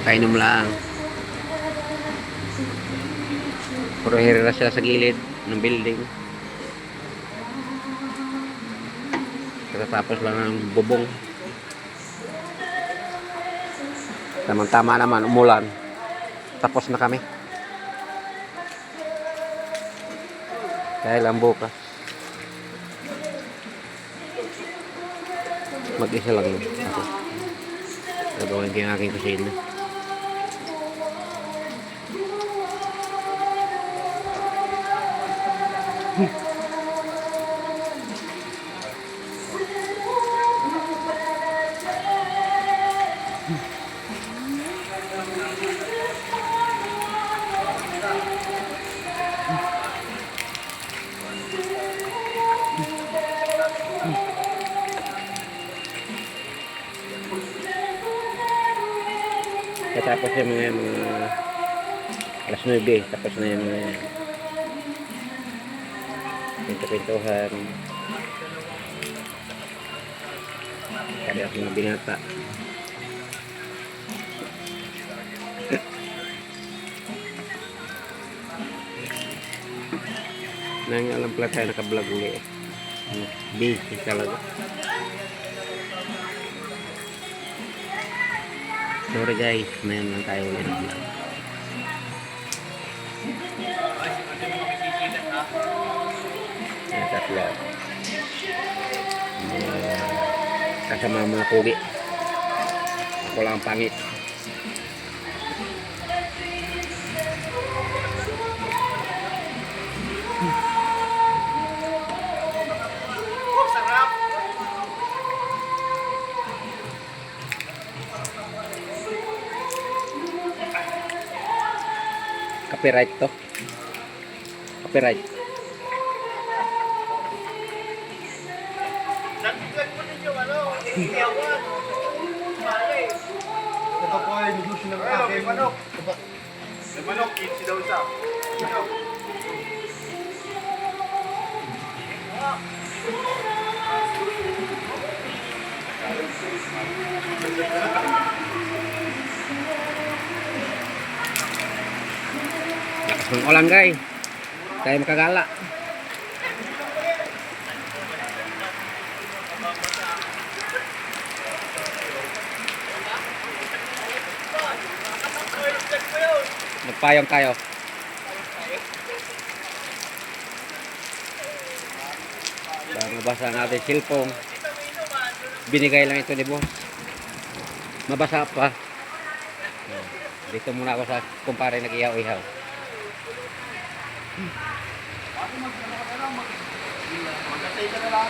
Kainom lang. Puro hirira sila sa gilid ng building. Tapos lang ng bubong. Tamang-tama naman, umulan. Tapos na kami. Kaya lang bukas. Mag-isa lang ako. Gagawin ko yung aking kusina. Tapos yung mga alas 9, tapos na yung mga pinto-pintuhan. Kaya ako mga binata. Nang alam pala tayo naka-vlog ulit. Busy talaga. Sorry guys, ngayon lang tayo ulit ng vlog. Ayan, tatlo. Kasama mga kugi. Ako lang ang pangit. Copyright to. Copyright. Nagtigan mo ninyo, iyawan. Mali. Ito po ay negosyo ng aking Manok. May manok, 15 daw isa. Manok. Lakas ng ulan guys. Tayo makagala. Magpayong tayo. Para mabasa natin silpong. Binigay lang ito ni boss. Mabasa pa. Dito muna ako sa kumpare nag-ihaw-ihaw. Magkatay ka na lang.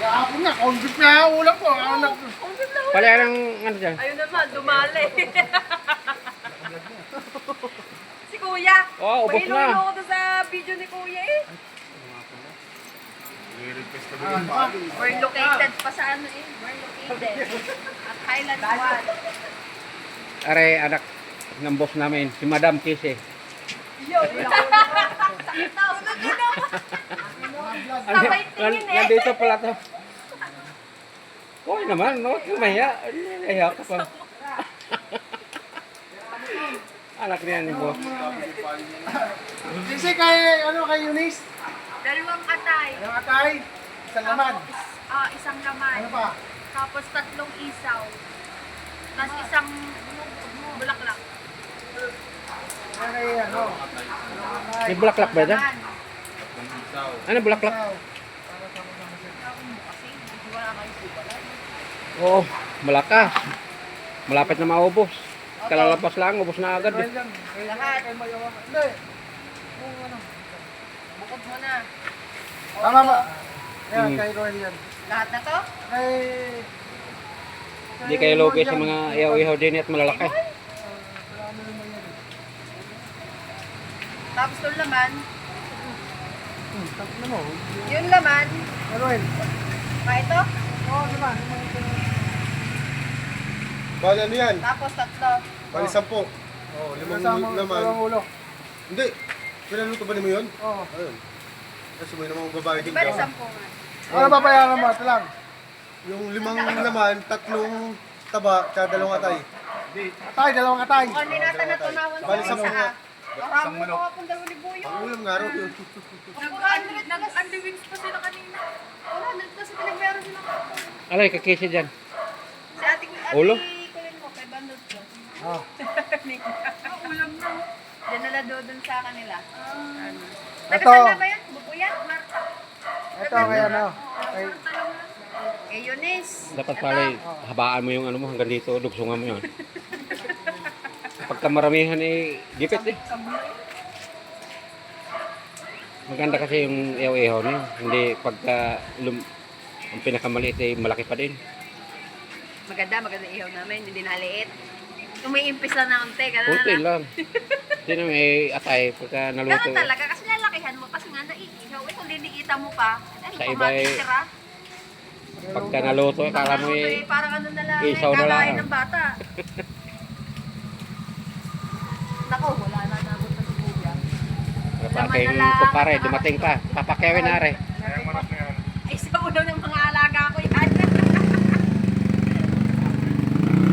Kahapon nga, kaunggit na ulam ko. Pala ng ano dyan? Ayun naman, dumali. Si Kuya. Oh, ubos na. Mahilo ko doon sa video ni Kuya eh. We're located pa sa ano eh. We're located. At Highland 1. Are, anak ng boss namin, si Madam Kise. Yun. Sakit na. Sabay tingin eh. Nandito pala to. Hoy naman, no? Kumaya. Nahiya ka pa. Anak niya ni boss. Kasi kay Eunice, Dalawang atay. yung atay, isang laman. Isang laman. Ano pa? Tapos 3 isaw. Tapos isang bulaklak. Kay May bulaklak ba ito? Laman. Ano bulaklak? Kasi hindi wala kayo subalan. Oo, malakas. Malapit na maubos. Kalalapas lang, ubos na agad. Eh. Lahat. Hindi. Bukod mo na. Tama ba? Yan, Hmm. kay Roel yan. Lahat na to? Kay... Hindi kayo logi sa mga ihaw-ihaw din at malalaki. Tapos yung laman. Ano mo? Yung laman. Roel. Pa ito. Oo, naman. Bali ano yan? Tapos 3. Bali 10. Oh, 5 naman. Dalawang ulo. Hindi. Pinaluto ba mo yun? Oo. Ayun. Kasi may namang babae din Bali ka. 10 nga. Ano babayaran mo? Ito lang. Yung 5 naman, 3 taba, tsaka 2 atay. Hindi. Atay, dalawang atay. Mukhang hindi natin natunawan sa Bali sa isa. mga. Marami manok. ko kapong 2,000 yun. Ulam nga raw yun. Nag-underwings pa sila kanina. Wala, kasi pinagmeron sila kapong. Alay, kakisi dyan. Si ate Ulo? Kulin mo, kay Bandot ko. Ah. Ulam na. Dinala doon sa kanila. Ano? Ito. Taga-saan ba yan? Bukuyan? Marta. Ito kaya ano. Ay, Eh, Eunice. Dapat pala habaan mo yung ano mo hanggang dito, dugsungan mo yun. Pagka maramihan gipit eh. Maganda kasi yung ihaw-ihaw niyo. Hindi pagka ang pinakamaliit malaki pa din. Maganda ihaw namin. Hindi naliit. Umiimpis lang na unti. Ganun Kunti na. lang. Hindi na may atay pagka naluto. Ganun talaga. Kasi lalakihan mo. Kasi nga naiihaw. Ito, liliita mo pa. Ano, Sa iba eh, matitira. Pagka naluto, kala mo Parang ano na lang. isaw na Kakain lang. ng bata. Nako, wala na nabot na si Kuya. Paking kumpare, dumating pa. Papakewin na re. Kaya manok na yan. Ay, sa ulo ng mga alaga ko yan.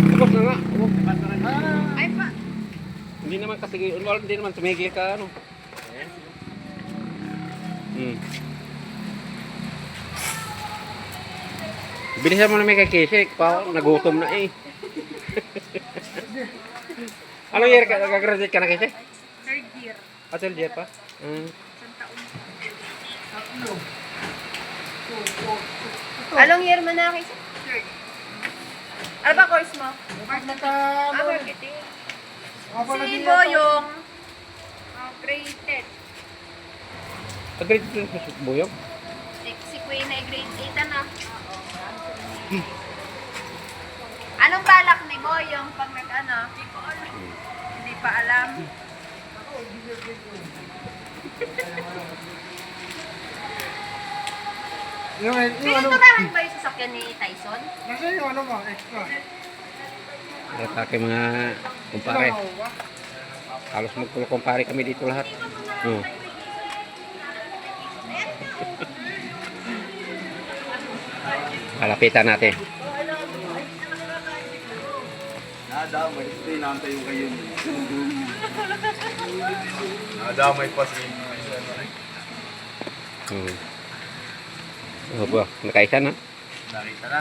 Tapos na nga. Ay pa. Hindi naman katigil. Hindi naman tumigil ka ano. Bilisan mo na may kakisik. Nagutom na eh. Ano year ka? Nag-graduate ka na kasi? Third year. Third year pa? Isang taon. Anong year mo na kasi? Third. Ano ba course mo? Marketing. Si Boyong, grade 10. Graduate ka sa Buyong? Si Queen ay grade 8 na. Anong balak ni Boyong pag nag-ano? Hindi pa alam. yung ano. Pinaturahan ba yung sasakyan ni Tyson? Nasa yung ano mo, extra. Atake mga kumpare. Halos magkumpare kami dito lahat. Malapitan natin. Nadamay. Ito inaantay yung kayo. Nadamay pa si... Ano ba? Nakaisa na? Nakita na.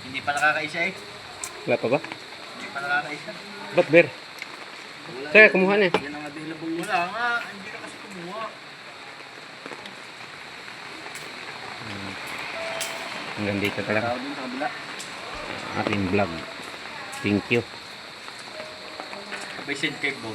Hindi pa nakakaisa eh. Wala pa ba? Hindi pa nakakaisa. Ba't beer? Sige, kumuha na. Yan ang available niya. Wala nga. Hindi na kasi kumuha. Hanggang dito talaga. Tawag din sa kabila. Ating vlog. Thank you. By send cake